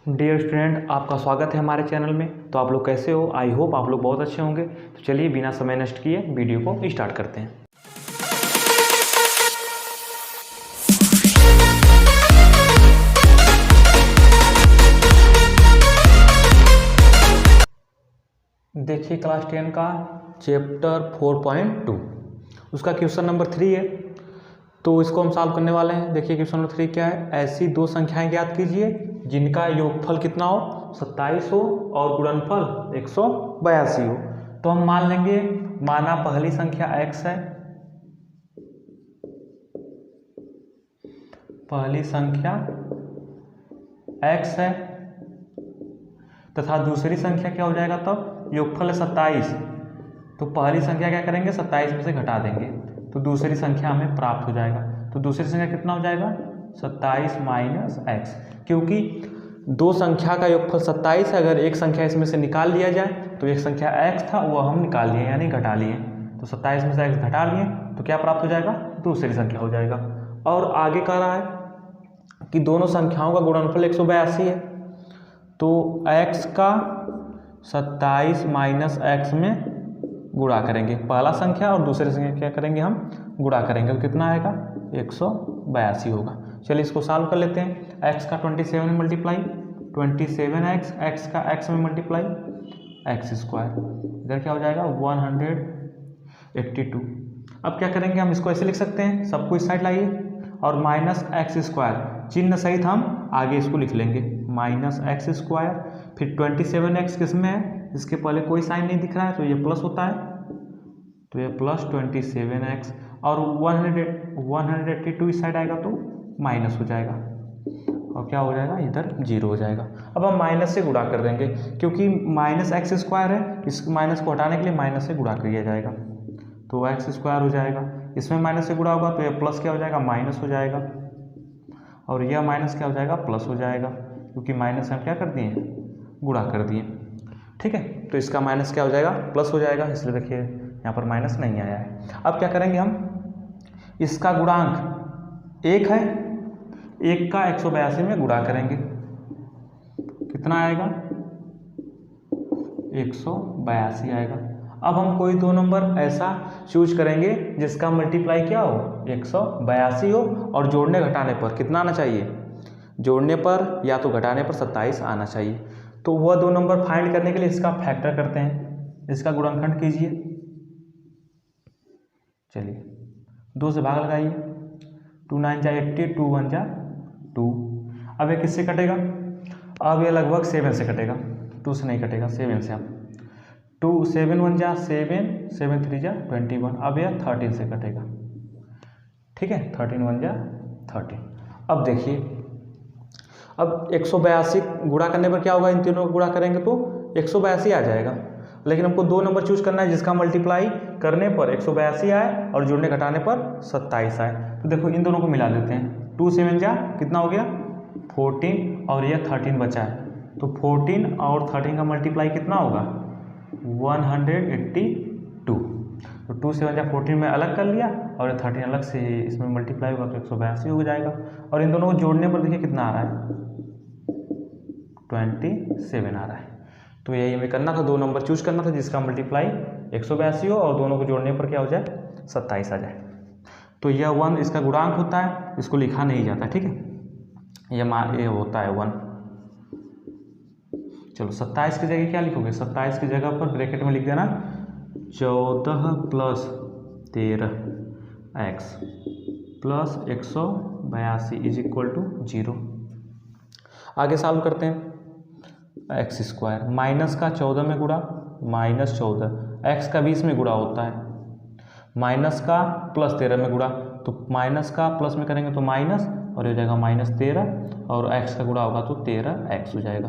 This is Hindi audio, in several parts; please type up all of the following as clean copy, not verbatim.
डियर स्टूडेंट, आपका स्वागत है हमारे चैनल में। तो आप लोग कैसे हो? आई होप आप लोग बहुत अच्छे होंगे। तो चलिए बिना समय नष्ट किए वीडियो को स्टार्ट करते हैं। देखिए क्लास 10 का चैप्टर 4.2 उसका क्वेश्चन नंबर 3 है। तो इसको हम सॉल्व करने वाले हैं। देखिए क्वेश्चन नंबर 3 क्या है। ऐसी दो संख्याएं ज्ञात कीजिए जिनका योगफल कितना हो, 27 हो और गुणनफल 182 हो। तो हम मान लेंगे, माना पहली संख्या x है, पहली संख्या x है तथा दूसरी संख्या क्या हो जाएगा, तब योगफल है 27। तो पहली संख्या क्या करेंगे, 27 में से घटा देंगे तो दूसरी संख्या हमें प्राप्त हो जाएगा। तो दूसरी संख्या कितना हो जाएगा, 27 माइनस x। क्योंकि दो संख्या का योगफल 27 है, अगर एक संख्या इसमें से निकाल लिया जाए तो एक संख्या x था वो हम निकाल लिए यानी घटा लिए। तो 27 में से x घटा लिए तो क्या प्राप्त हो जाएगा, दूसरी संख्या हो जाएगा। और आगे कह रहा है कि दोनों संख्याओं का गुणनफल 182 है। तो x का 27 माइनस x में गुणा करेंगे, पहला संख्या और दूसरी संख्या क्या करेंगे, हम गुणा करेंगे तो कितना आएगा, 182 होगा। चलिए इसको सॉल्व कर लेते हैं। x का 27 में मल्टीप्लाई 27x, x का x में मल्टीप्लाई x स्क्वायर, इधर क्या हो जाएगा 182। अब क्या करेंगे, हम इसको ऐसे लिख सकते हैं, सबको इस साइड लाइए और माइनस एक्स स्क्वायर चिन्ह सहित हम आगे इसको लिख लेंगे, माइनस एक्स स्क्वायर। फिर 27x किस में है, इसके पहले कोई साइन नहीं दिख रहा है तो ये प्लस होता है, तो ये प्लस 27x और 182 इस साइड आएगा तो माइनस हो जाएगा और क्या हो जाएगा, इधर 0 हो जाएगा। अब हम माइनस से गुणा कर देंगे क्योंकि माइनस एक्स स्क्वायर है, इस माइनस को हटाने के लिए माइनस से गुणा किया जाएगा तो एक्स स्क्वायर हो जाएगा। इसमें माइनस से गुणा होगा तो ये प्लस क्या हो जाएगा, माइनस हो जाएगा और यह माइनस क्या हो जाएगा, प्लस हो जाएगा क्योंकि माइनस हम क्या कर दिए, गुणा कर दिए। ठीक है, तो इसका माइनस क्या हो जाएगा, प्लस हो जाएगा, इसलिए देखिए यहाँ पर माइनस नहीं आया है। अब क्या करेंगे, हम इसका गुणांक 1 है, 1 का 182 में गुणा करेंगे, कितना आएगा, 182 आएगा। अब हम कोई दो नंबर ऐसा चूज करेंगे जिसका मल्टीप्लाई क्या हो, 182 हो और जोड़ने घटाने पर कितना आना चाहिए, जोड़ने पर या तो घटाने पर 27 आना चाहिए। तो वह दो नंबर फाइंड करने के लिए इसका फैक्टर करते हैं, इसका गुणनखंड कीजिए। चलिए 2 से भाग लगाइए, 2 9 जा 80, 2 1 जा 2। अब ये किससे कटेगा, अब ये लगभग 7 से कटेगा, 2 से नहीं कटेगा, 7 से। आप 2 7 1 जा 7, 7 3 जा 21। अब यह 13 से कटेगा, ठीक है, 13 1 जा 13। अब देखिए, अब 182 गुणा करने पर क्या होगा, इन तीनों को गुणा करेंगे तो 182 आ जाएगा। लेकिन हमको दो नंबर चूज करना है जिसका मल्टीप्लाई करने पर 182 आए और जोड़ने घटाने पर 27 आए। तो देखो इन दोनों को मिला देते हैं, 2 7 जा कितना हो गया, 14 और यह 13 बचा है। तो 14 और 13 का मल्टीप्लाई कितना होगा, 182। तो 2 7 जा 14 में अलग कर लिया और 13 अलग से इसमें मल्टीप्लाई होगा तो 182 हो जाएगा। और इन दोनों को जोड़ने पर देखिए कितना आ रहा है, 27 आ रहा है। तो यही हमें करना था, दो नंबर चूज करना था जिसका मल्टीप्लाई 182 हो और दोनों को जोड़ने पर क्या हो जाए, 27 आ जाए। तो यह 1 इसका गुणांक होता है, इसको लिखा नहीं जाता, ठीक है, ये होता है 1। चलो 27 की जगह क्या लिखोगे, 27 की जगह पर ब्रैकेट में लिख देना 14 + 13x plus 182 is equal to 0। आगे सॉल्व करते हैं। एक्स स्क्वायर माइनस का 14 में गुणा, माइनस 14, एक्स का 20 में गुणा होता है, माइनस का प्लस 13 में गुणा, तो माइनस का प्लस में करेंगे तो माइनस और हो जाएगा -13 और एक्स का गुणा होगा तो 13x हो जाएगा,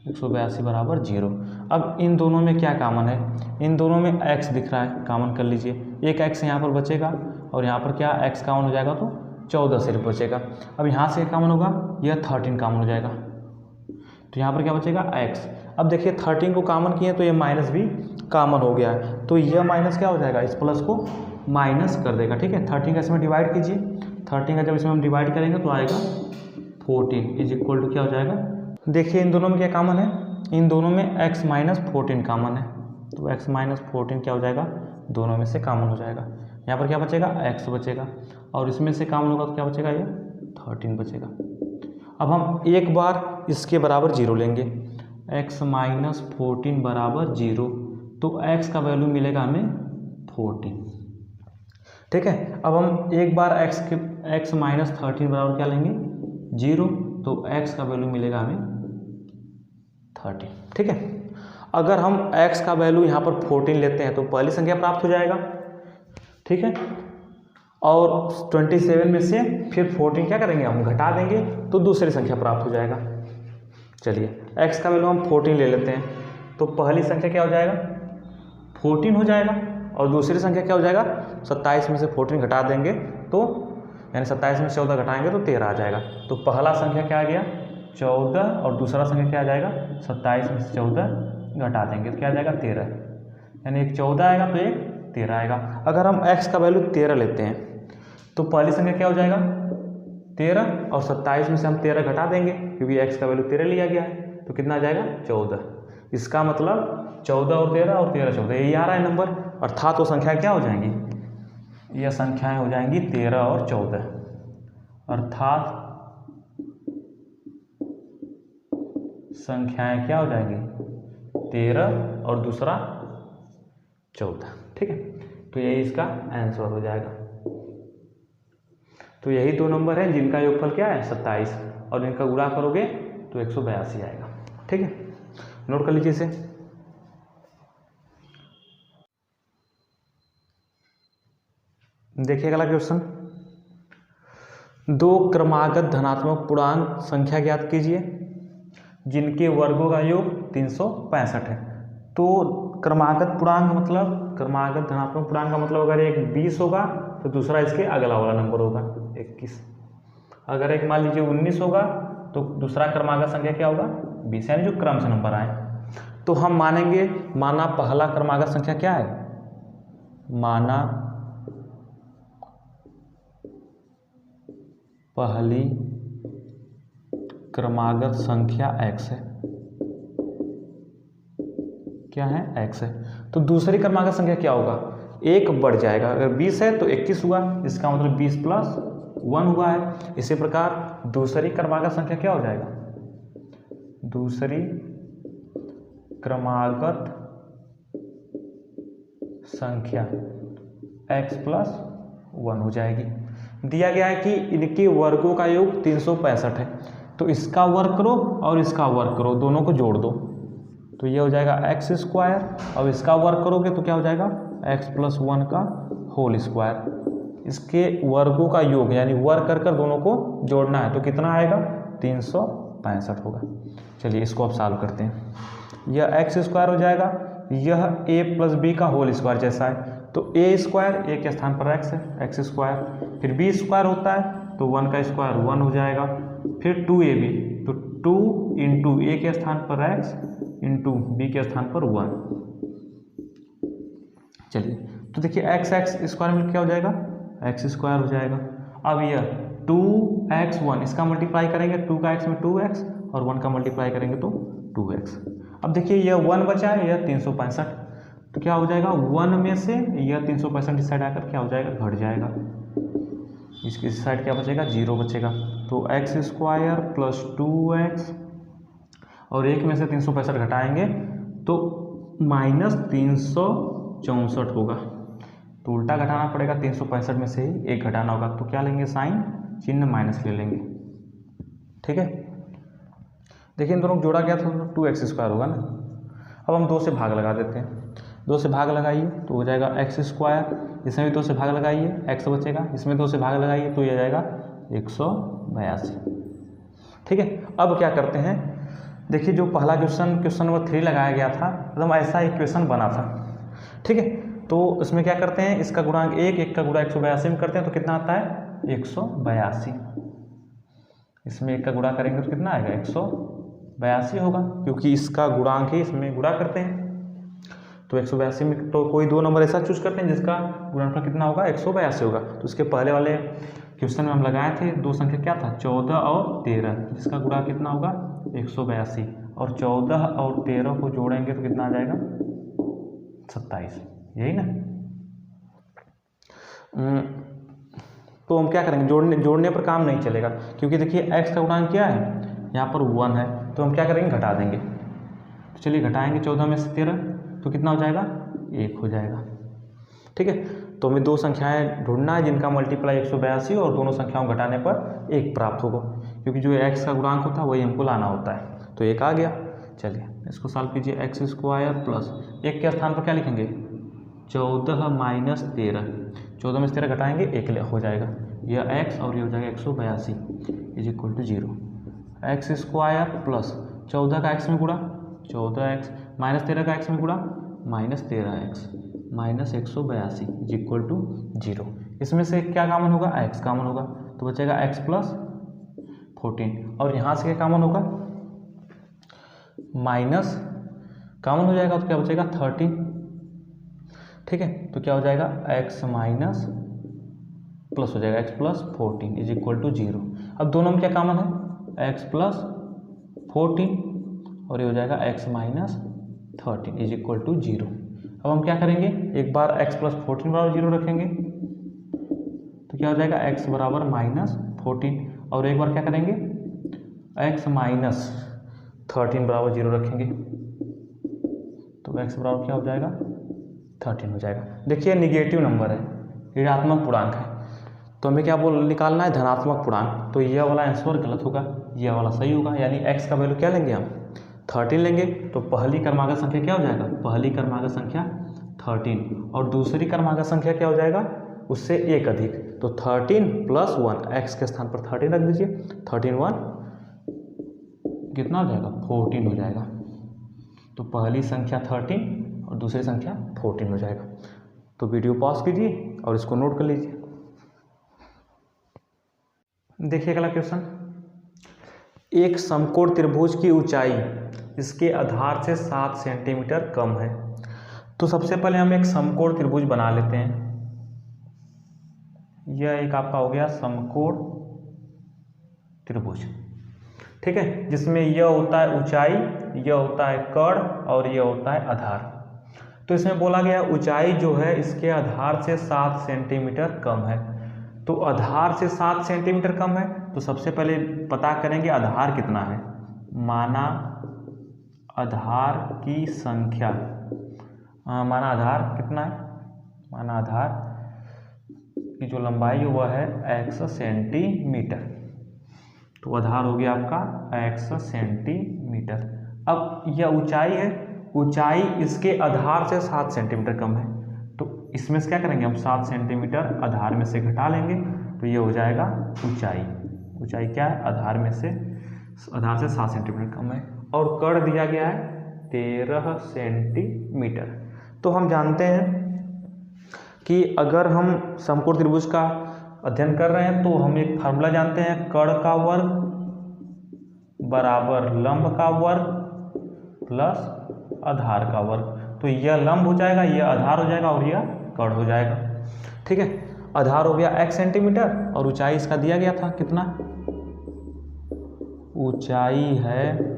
182 बराबर 0। अब इन दोनों में क्या कॉमन है, इन दोनों में x दिख रहा है, कॉमन कर लीजिए, एक x यहाँ पर बचेगा और यहाँ पर क्या x कॉमन हो जाएगा तो 14 सिर्फ बचेगा। अब यहाँ से कॉमन होगा, यह 13 कॉमन हो जाएगा तो यहाँ पर क्या बचेगा x। अब देखिए 13 को कॉमन किए तो ये माइनस भी कॉमन हो गया है, तो यह माइनस क्या हो जाएगा, इस प्लस को माइनस कर देगा, ठीक है। 13 का इसमें डिवाइड कीजिए, 13 का जब इसमें हम डिवाइड करेंगे तो आएगा 14 इज इक्वल टू क्या हो जाएगा। देखिए इन दोनों में क्या कॉमन है, इन दोनों में x माइनस 14 कॉमन है, तो x माइनस 14 क्या हो जाएगा, दोनों में से कॉमन हो जाएगा। यहाँ पर क्या बचेगा, x बचेगा, और इसमें से कॉमन होगा तो क्या बचेगा, ये 13 बचेगा। अब हम एक बार इसके बराबर 0 लेंगे, x माइनस 14 बराबर 0, तो x का वैल्यू मिलेगा हमें 14। ठीक है, अब हम एक बार x माइनस 13 बराबर क्या लेंगे, 0, तो x का वैल्यू मिलेगा हमें 13। ठीक है, अगर हम x का वैल्यू यहाँ पर 14 लेते हैं तो पहली संख्या प्राप्त हो जाएगा। ठीक है, और 27 में से फिर 14 क्या करेंगे, हम घटा देंगे तो दूसरी संख्या प्राप्त हो जाएगा। चलिए x का वैल्यू हम 14 ले लेते हैं, तो पहली संख्या क्या हो जाएगा, 14 हो जाएगा, और दूसरी संख्या क्या हो जाएगा, 27 में से 14 घटा देंगे तो यानी 27 में 14 घटाएंगे तो 13 आ जाएगा। तो पहला संख्या क्या आ गया, 14, और दूसरा संख्या क्या आ जाएगा, 27 में से 14 घटा देंगे तो क्या आ जाएगा, 13, यानी एक 14 आएगा तो एक 13 आएगा। अगर हम x का वैल्यू 13 लेते हैं तो पहली संख्या क्या हो जाएगा, 13, और 27 में से हम 13 घटा देंगे क्योंकि x का वैल्यू 13 लिया गया है, तो कितना आ जाएगा, 14। इसका मतलब 14 और 13 और 13 14, यही आ रहा है नंबर, अर्थात वो संख्या क्या हो जाएंगी, यह संख्याएं हो जाएंगी 13 और 14, अर्थात संख्याएं क्या हो जाएंगी, 13 और दूसरा 14। ठीक है, तो यही इसका आंसर हो जाएगा। तो यही दो नंबर हैं जिनका योगफल क्या है, 27, और इनका गुणा करोगे तो 182 आएगा। ठीक है, नोट कर लीजिए इसे। देखिए अगला क्वेश्चन, दो क्रमागत धनात्मक पूर्णांक संख्या ज्ञात कीजिए जिनके वर्गों का योग 365 है। तो क्रमागत पूर्णांक मतलब, क्रमागत धनात्मक पूर्णांक का मतलब अगर एक 20 होगा तो दूसरा इसके अगला वाला नंबर होगा 21। अगर एक मान लीजिए 19 होगा तो दूसरा क्रमागत संख्या क्या होगा, 20, यानी जो क्रम से नंबर आए। तो हम मानेंगे, माना पहला क्रमागत संख्या क्या है, माना पहली क्रमागत संख्या x है, क्या है, x है, तो दूसरी क्रमागत संख्या क्या होगा, एक बढ़ जाएगा। अगर 20 है तो 21 हुआ, इसका मतलब 20 प्लस 1 हुआ है। इसी प्रकार दूसरी क्रमागत संख्या क्या हो जाएगा, दूसरी क्रमागत संख्या x प्लस 1 हो जाएगी। दिया गया है कि इनके वर्गों का योग 365 है, तो इसका वर्ग करो और इसका वर्ग करो, दोनों को जोड़ दो, तो ये हो जाएगा x स्क्वायर, और इसका वर्ग करोगे तो क्या हो जाएगा, x प्लस 1 का होल स्क्वायर। इसके वर्गों का योग यानी वर्ग कर कर दोनों को जोड़ना है, तो कितना आएगा, 365 होगा। चलिए इसको अब सॉल्व करते हैं। यह x स्क्वायर हो जाएगा, यह a प्लस बी का होल स्क्वायर जैसा है, तो a स्क्वायर a के स्थान पर x है, x स्क्वायर, फिर b स्क्वायर होता है तो 1 का स्क्वायर 1 हो जाएगा, फिर 2ab, तो 2 इंटू a के स्थान पर x इंटू b के स्थान पर 1। चलिए तो देखिए x स्क्वायर में क्या हो जाएगा, x स्क्वायर हो जाएगा। अब यह 2x1, इसका मल्टीप्लाई करेंगे 2 का x में 2x, और 1 का मल्टीप्लाई करेंगे तो 2x। अब देखिए यह 1 बचा है, यह 365, तो क्या हो जाएगा, 1 में से यह 365 इस साइड आकर क्या हो जाएगा, घट जाएगा, इसकी साइड क्या बचेगा, 0 बचेगा। तो x स्क्वायर प्लस 2x, और 1 में से 365 घटाएंगे तो माइनस 364 होगा, तो उल्टा घटाना पड़ेगा, 365 में से ही 1 घटाना होगा, तो क्या लेंगे, साइन चिन्ह माइनस ले लेंगे। ठीक है, देखिए इन दोनों को जोड़ा गया था तो 2x स्क्वायर होगा ना। अब हम 2 से भाग लगा देते हैं, 2 से भाग लगाइए तो हो जाएगा x स्क्वायर, इसमें भी 2 से भाग लगाइए x बचेगा, इसमें 2 से भाग लगाइए तो ये जाएगा 182। ठीक है, अब क्या करते हैं, देखिए जो पहला क्वेश्चन नंबर 3 लगाया गया था, एकदम ऐसा एक क्वेश्चन बना था। ठीक है, तो इसमें क्या करते हैं, इसका गुणांक 1 का गुणा 182 में करते हैं तो कितना आता है, 182। इसमें 1 का गुणा करेंगे तो कितना आएगा, 182 होगा, क्योंकि इसका गुणांक ही इसमें गुणा करते हैं। तो 182 में तो कोई दो नंबर ऐसा चूज करते हैं जिसका गुणनफल कितना होगा, 182 होगा, तो इसके पहले वाले क्वेश्चन में हम लगाए थे दो संख्या क्या था 14 और 13, जिसका गुणा कितना होगा 182, और 14 और 13 को जोड़ेंगे तो कितना आ जाएगा 27, यही ना। तो हम क्या करेंगे, जोड़ने पर काम नहीं चलेगा, क्योंकि देखिए x का गुणांक क्या है यहाँ पर 1 है, तो हम क्या करेंगे घटा देंगे। तो चलिए घटाएंगे 14 में से 13 तो कितना हो जाएगा 1 हो जाएगा। ठीक है, तो हमें दो संख्याएं ढूंढना है जिनका मल्टीप्लाई 182 और दोनों संख्याओं घटाने पर 1 प्राप्त होगा, क्योंकि जो x का गुणांक होता है वही हमको लाना होता है। तो 1 आ गया। चलिए इसको सॉल्व कीजिए, एक्स स्क्वायर प्लस 1 के स्थान पर क्या लिखेंगे 14 माइनस 13, 14 में से 13 घटाएंगे 1 हो जाएगा, यह x और ये हो जाएगा 182 is equal to 0। X square plus 14 का x में गुणा 14x माइनस 13 का x में गुणा minus 13x minus 182 is equal to 0। इसमें से क्या कामन होगा x कामन होगा, तो बचेगा x प्लस 14, और यहाँ से क्या कामन होगा माइनस कामन हो जाएगा, तो क्या बचेगा 30। ठीक है, तो क्या हो जाएगा x माइनस प्लस हो जाएगा x plus 14 is equal to 0। अब दोनों में क्या कामन है x प्लस 14, और ये हो जाएगा x minus 13 is equal to 0। अब हम क्या करेंगे, एक बार x प्लस 14 बराबर 0 रखेंगे तो क्या हो जाएगा x बराबर माइनस 14, और एक बार क्या करेंगे x माइनस 13 बराबर 0 रखेंगे तो x बराबर क्या हो जाएगा 13 हो जाएगा। देखिए निगेटिव नंबर है, ऋणात्मक पूर्णांक है, तो हमें क्या निकालना है धनात्मक पूर्णांक, तो यह वाला आंसर गलत होगा, यह वाला सही होगा, यानी x का वैल्यू क्या लेंगे हम 13 लेंगे। तो पहली क्रमागत संख्या क्या हो जाएगा, पहली क्रमागत संख्या 13 और दूसरी क्रमागत संख्या क्या हो जाएगा उससे 1 अधिक, तो 13 प्लस 1, x के स्थान पर 13 रख दीजिए, 13 1 कितना हो जाएगा 14 हो जाएगा। तो पहली संख्या 13 और दूसरी संख्या 14 हो जाएगा। तो वीडियो पॉज कीजिए और इसको नोट कर लीजिए। देखिए अगला क्वेश्चन, एक समकोण त्रिभुज की ऊंचाई इसके आधार से 7 सेंटीमीटर कम है। तो सबसे पहले हम एक समकोण त्रिभुज बना लेते हैं। यह एक आपका हो गया समकोण त्रिभुज, ठीक है, जिसमें यह होता है ऊंचाई, यह होता है कर्ण और यह होता है आधार। तो इसमें बोला गया ऊंचाई जो है इसके आधार से 7 सेंटीमीटर कम है। तो आधार से 7 सेंटीमीटर कम है, तो सबसे पहले पता करेंगे आधार कितना है। माना आधार की संख्या, माना आधार कितना है, माना आधार की जो लंबाई है वह है x सेंटीमीटर, तो आधार हो गया आपका x सेंटीमीटर। अब यह ऊंचाई है, ऊंचाई इसके आधार से 7 सेंटीमीटर कम है, तो इसमें से क्या करेंगे हम 7 सेंटीमीटर आधार में से घटा लेंगे, तो ये हो जाएगा ऊंचाई। ऊंचाई क्या है आधार में से, आधार से 7 सेंटीमीटर कम है, और कर्ण दिया गया है 13 सेंटीमीटर। तो हम जानते हैं कि अगर हम समकोण त्रिभुज का अध्ययन कर रहे हैं तो हम एक फार्मूला जानते हैं, कर्ण का वर्ग बराबर लंब का वर्ग प्लस आधार का वर्ग। तो यह लंब हो जाएगा, यह आधार हो जाएगा और यह कर्ण हो जाएगा। ठीक है, आधार हो गया x सेंटीमीटर और ऊंचाई इसका दिया गया था कितना, ऊंचाई है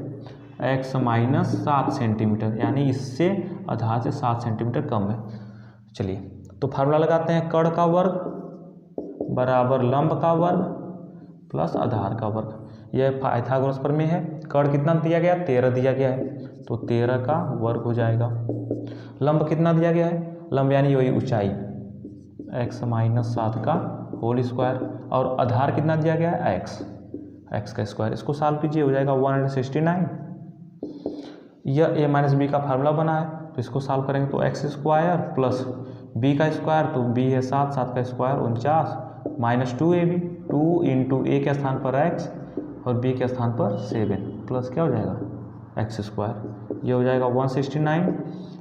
x माइनस 7 सेंटीमीटर, यानी इससे आधार से 7 सेंटीमीटर कम है। चलिए तो फार्मूला लगाते हैं, कर्ण का वर्ग बराबर लंब का वर्ग प्लस आधार का वर्ग। यह पाइथागोरस प्रमेय है। कर्ण कितना दिया गया 13 दिया गया है, तो 13 का वर्ग हो जाएगा। लंब कितना दिया गया है, लंब यानी वही ऊंचाई x माइनस 7 का होल स्क्वायर, और आधार कितना दिया गया है x का स्क्वायर। इसको सॉल्व कीजिए, हो जाएगा 169। यह a माइनस बी का फार्मूला बना है, तो इसको सॉल्व करेंगे तो x स्क्वायर प्लस b का स्क्वायर, तो b है 7, 7 का square 49 minus 2ab, 2 into a के स्थान पर x और b के स्थान पर 7 प्लस क्या हो जाएगा x स्क्वायर। ये हो जाएगा 169।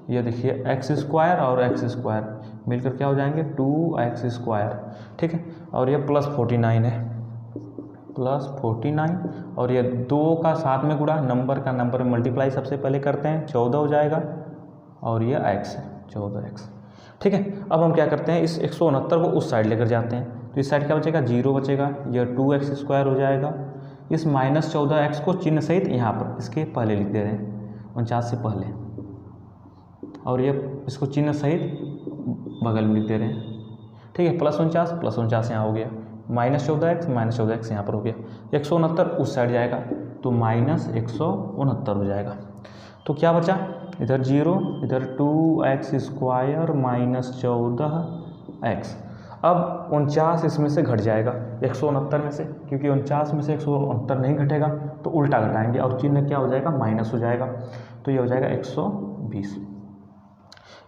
ये देखिए x स्क्वायर और x स्क्वायर मिलकर क्या हो जाएंगे 2x स्क्वायर, ठीक है, और ये प्लस 49 है, प्लस 49, और ये 2 का 7 में गुणा, नंबर का नंबर में मल्टीप्लाई सबसे पहले करते हैं, 14 हो जाएगा, और ये x है 14x। ठीक है, अब हम क्या करते हैं, इस 169 को उस साइड लेकर जाते हैं, तो इस साइड क्या बचेगा, 0 बचेगा, यह 2x² हो जाएगा। इस -14x को चिन्ह सहित यहाँ पर इसके पहले लिख दे रहे हैं, 49 से पहले, और ये इसको चिन्ह सहित बगल में लिख दे रहे हैं। ठीक है, +49 यहाँ हो गया, -14x यहाँ पर हो गया, 169 उस साइड जाएगा तो -169 हो जाएगा। तो क्या बचा, इधर 0, इधर 2x² -14x। अब 49 इसमें से घट जाएगा 169 में से, क्योंकि 49 में से 169 नहीं घटेगा तो उल्टा घटाएंगे और चिन्ह क्या हो जाएगा, माइनस हो जाएगा, तो ये हो जाएगा 120।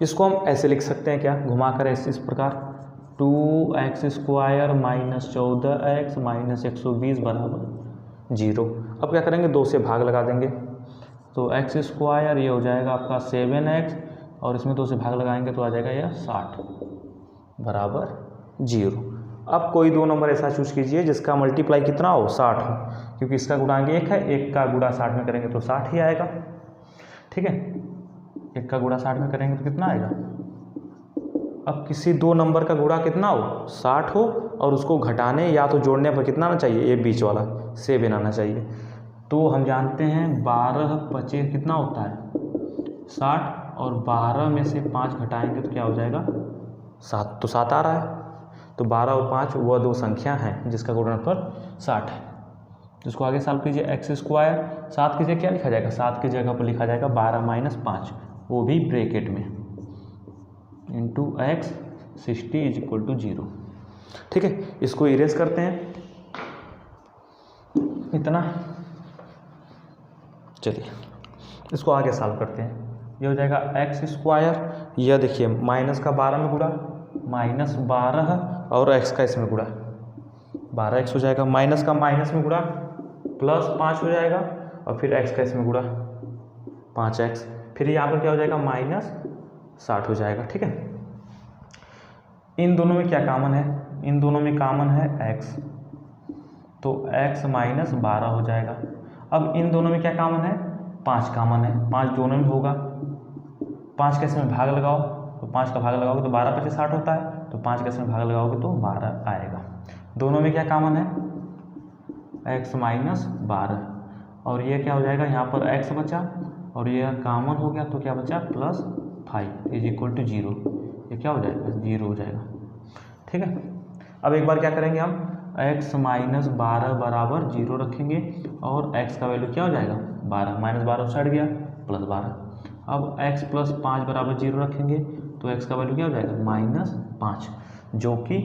इसको हम ऐसे लिख सकते हैं, क्या घुमा कर ऐसे, इस प्रकार 2x² -14x -120 बराबर 0। अब क्या करेंगे, 2 से भाग लगा देंगे, तो x² ये हो जाएगा आपका 7x, और इसमें 2 से भाग लगाएंगे तो आ जाएगा यह 60 बराबर 0। अब कोई दो नंबर ऐसा चूज कीजिए जिसका मल्टीप्लाई कितना हो, 60 हो, क्योंकि इसका गुणांक 1 है, 1 का गुणा 60 में करेंगे तो 60 ही आएगा। ठीक है, 1 का गुणा 60 में करेंगे तो कितना आएगा। अब किसी दो नंबर का गुणा कितना हो, 60 हो, और उसको घटाने या तो जोड़ने पर कितना आना चाहिए, ये बीच वाला 7 आना चाहिए। तो हम जानते हैं 12 25 कितना होता है, 60, और 12 में से 5 घटाएंगे तो क्या हो जाएगा, 7। तो 7 आ रहा है, तो 12 और 5 वह दो संख्या हैं जिसका गुणनफल 60 है। इसको आगे सॉल्व कीजिए, x², 7 की जगह क्या लिखा जाएगा, 7 की जगह पर लिखा जाएगा 12 - 5, वो भी ब्रैकेट में, इंटू x 60 = 0। ठीक है, इसको इरेज करते हैं, इतना, चलिए इसको आगे सॉल्व करते हैं। ये हो जाएगा x², यह देखिए माइनस का 12 में गुणा, -12 और x का इसमें गुणा, 12x हो जाएगा, माइनस का माइनस में गुणा +5 हो जाएगा, और फिर x का इसमें गुणा 5x, फिर यहाँ पर क्या हो जाएगा, -60 हो जाएगा। ठीक है, इन दोनों में क्या कॉमन है, इन दोनों में कॉमन है x, तो x -12 हो जाएगा। अब इन दोनों में क्या कॉमन है, 5 कॉमन है, 5 दोनों में होगा, 5 का इसमें भाग लगाओ, तो 5 का भाग लगाओगे तो 12 × 5 = 60 होता है, तो 5 का इसमें भाग लगाओगे तो 12 आएगा। दोनों में क्या कॉमन है, x -12, और ये क्या हो जाएगा, यहाँ पर x बचा और ये कॉमन हो गया, तो क्या बचा, +5 = 0, ये क्या हो जाएगा, 0 हो जाएगा। ठीक है, अब एक बार क्या करेंगे हम, x -12 बराबर 0 रखेंगे, और x का वैल्यू क्या हो जाएगा, 12, -12 उस साइड गया, +12। अब x + 5 बराबर 0 रखेंगे, तो x का वैल्यू क्या हो जाएगा, -5, जो कि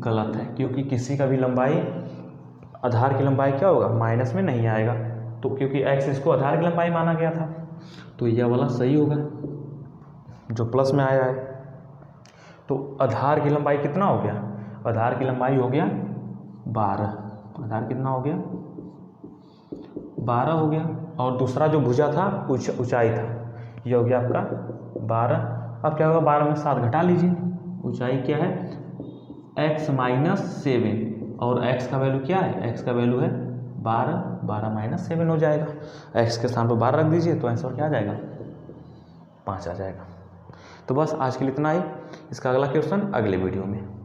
गलत है, क्योंकि किसी का भी लंबाई, आधार की लंबाई क्या होगा, माइनस में नहीं आएगा, तो क्योंकि x इसको आधार की लंबाई माना गया था, तो यह वाला सही होगा जो प्लस में आया है। तो आधार की लंबाई कितना हो गया, आधार की लंबाई हो गया 12, आधार कितना हो गया, 12 हो गया, और दूसरा जो भुजा था ऊंचाई था, ये हो गया आपका 12। अब क्या होगा, 12 में 7 घटा लीजिए, ऊंचाई क्या है, x -7, और x का वैल्यू क्या है, x का वैल्यू है 12, 12 - 7 हो जाएगा, x के स्थान पर 12 रख दीजिए, तो आंसर क्या आ जाएगा, 5 आ जाएगा। तो बस आज के लिए इतना ही, इसका अगला क्वेश्चन अगले वीडियो में।